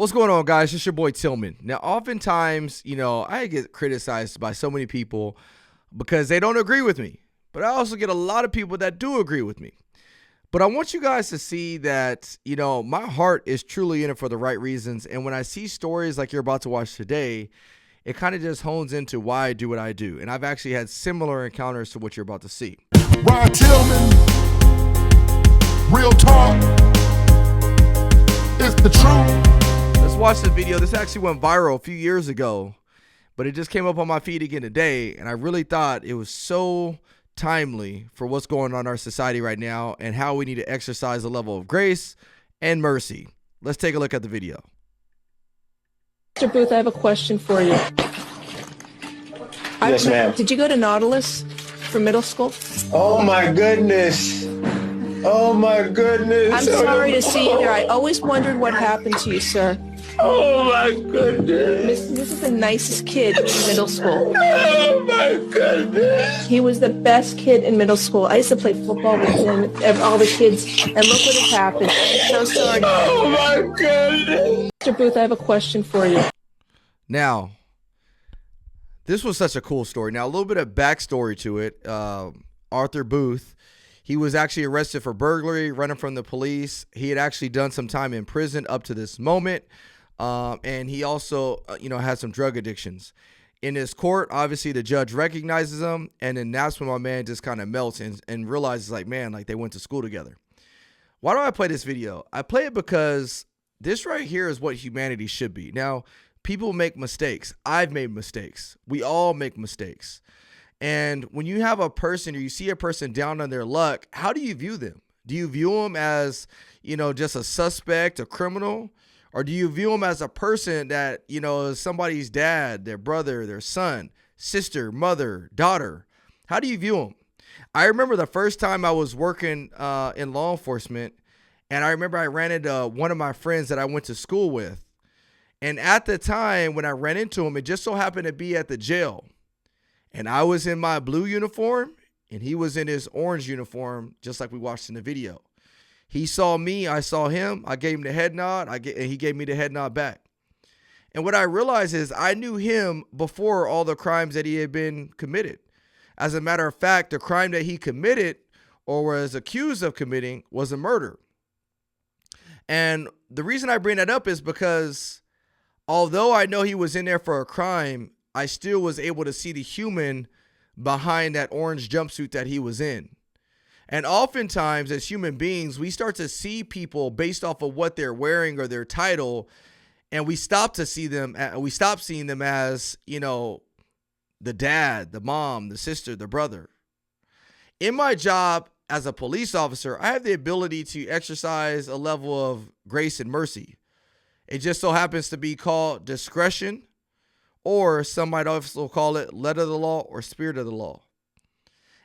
What's going on, guys? It's your boy Tillman. Now, oftentimes, I get criticized by so many people because they don't agree with me. But I also get a lot of people that do agree with me. But I want you guys to see that, my heart is truly in it for the right reasons. And when I see stories like you're about to watch today, it kind of just hones into why I do what I do. And I've actually had similar encounters to what you're about to see. Ron Tillman, real talk, it's the truth. Let's watch this video. This actually went viral a few years ago, but it just came up on my feed again today. And I really thought it was so timely for what's going on in our society right now and how we need to exercise a level of grace and mercy. Let's take a look at the video. Mr. Booth, I have a question for you. Yes, ma'am. Did you go to Nautilus for middle school? Oh my goodness. Oh my goodness. I'm sorry to see you there. I always wondered what happened to you, sir. Oh my goodness. This is the nicest kid in middle school. Oh my goodness. He was the best kid in middle school. I used to play football with him, all the kids, and look what has happened. I'm so sorry. Oh my goodness. Mr. Booth, I have a question for you. Now, this was such a cool story. Now, a little bit of backstory to it. Arthur Booth, he was actually arrested for burglary, running from the police. He had actually done some time in prison up to this moment. And he also, had some drug addictions. In his court, obviously, the judge recognizes him. And then that's when my man just kind of melts and realizes, they went to school together. Why do I play this video? I play it because this right here is what humanity should be. Now, people make mistakes. I've made mistakes. We all make mistakes. And when you have a person or you see a person down on their luck, how do you view them? Do you view them as, just a suspect, a criminal? Or do you view them as a person that, is somebody's dad, their brother, their son, sister, mother, daughter? How do you view them? I remember the first time I was working in law enforcement, and I remember I ran into one of my friends that I went to school with. And at the time when I ran into him, it just so happened to be at the jail. And I was in my blue uniform, and he was in his orange uniform, just like we watched in the video. He saw me, I saw him, I gave him the head nod, and he gave me the head nod back. And what I realized is I knew him before all the crimes that he had been committed. As a matter of fact, the crime that he committed or was accused of committing was a murder. And the reason I bring that up is because although I know he was in there for a crime, I still was able to see the human behind that orange jumpsuit that he was in. And oftentimes as human beings, we start to see people based off of what they're wearing or their title, and we stop seeing them as, the dad, the mom, the sister, the brother. In my job as a police officer, I have the ability to exercise a level of grace and mercy. It just so happens to be called discretion, or some might also call it letter of the law or spirit of the law.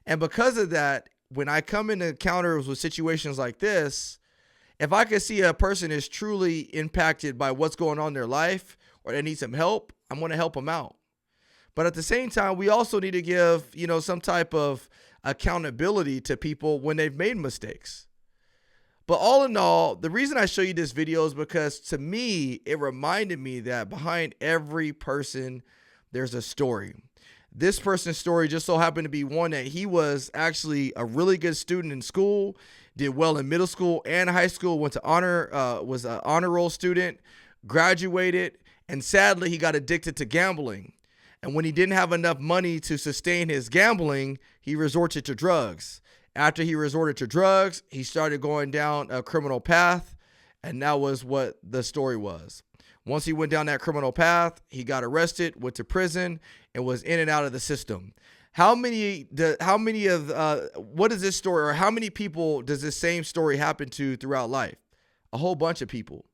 And because of that, when I come into encounters with situations like this, if I can see a person is truly impacted by what's going on in their life or they need some help, I'm going to help them out. But at the same time, we also need to give, some type of accountability to people when they've made mistakes. But all in all, the reason I show you this video is because to me, it reminded me that behind every person, there's a story. This person's story just so happened to be one that he was actually a really good student in school, did well in middle school and high school, was an honor roll student, graduated, and sadly, he got addicted to gambling. And when he didn't have enough money to sustain his gambling, he resorted to drugs. After he resorted to drugs, he started going down a criminal path, and that was what the story was. Once he went down that criminal path, he got arrested, went to prison, and was in and out of the system. What is this story, or how many people does this same story happen to throughout life? A whole bunch of people.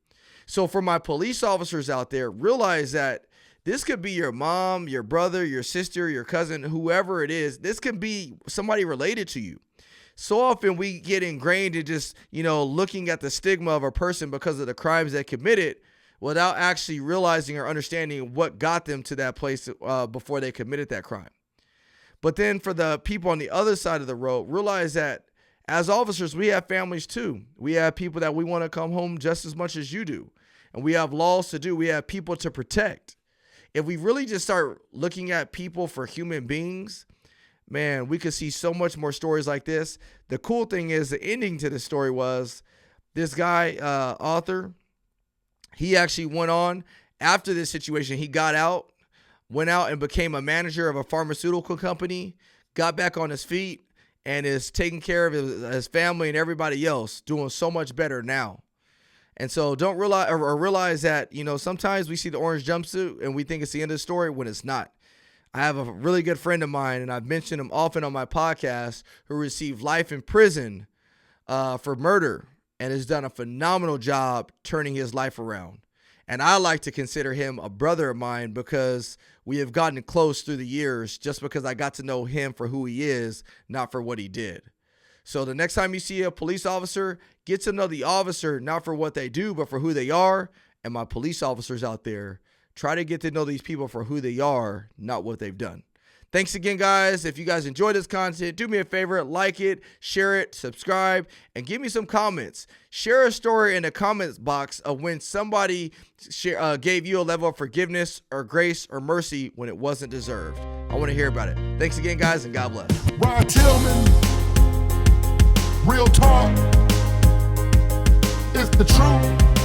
So for my police officers out there, realize that this could be your mom, your brother, your sister, your cousin, whoever it is. This can be somebody related to you. So often we get ingrained in just, looking at the stigma of a person because of the crimes they committed without actually realizing or understanding what got them to that place before they committed that crime. But then for the people on the other side of the road, realize that as officers, we have families too. We have people that we want to come home just as much as you do. and we have laws to do. We have people to protect. If we really just start looking at people for human beings, man, we could see so much more stories like this. The cool thing is the ending to the story was this guy, Arthur, he actually went on after this situation. He got out, went out and became a manager of a pharmaceutical company, got back on his feet, and is taking care of his family and everybody else, doing so much better now. And so don't realize that, sometimes we see the orange jumpsuit and we think it's the end of the story when it's not. I have a really good friend of mine, and I've mentioned him often on my podcast, who received life in prison for murder and has done a phenomenal job turning his life around. And I like to consider him a brother of mine because we have gotten close through the years just because I got to know him for who he is, not for what he did. So the next time you see a police officer, get to know the officer, not for what they do, but for who they are. And my police officers out there, try to get to know these people for who they are, not what they've done. Thanks again, guys. If you guys enjoy this content, do me a favor, like it, share it, subscribe, and give me some comments. Share a story in the comments box of when somebody gave you a level of forgiveness or grace or mercy when it wasn't deserved. I want to hear about it. Thanks again, guys, and God bless. Ryan Tillman, real talk, it's the truth.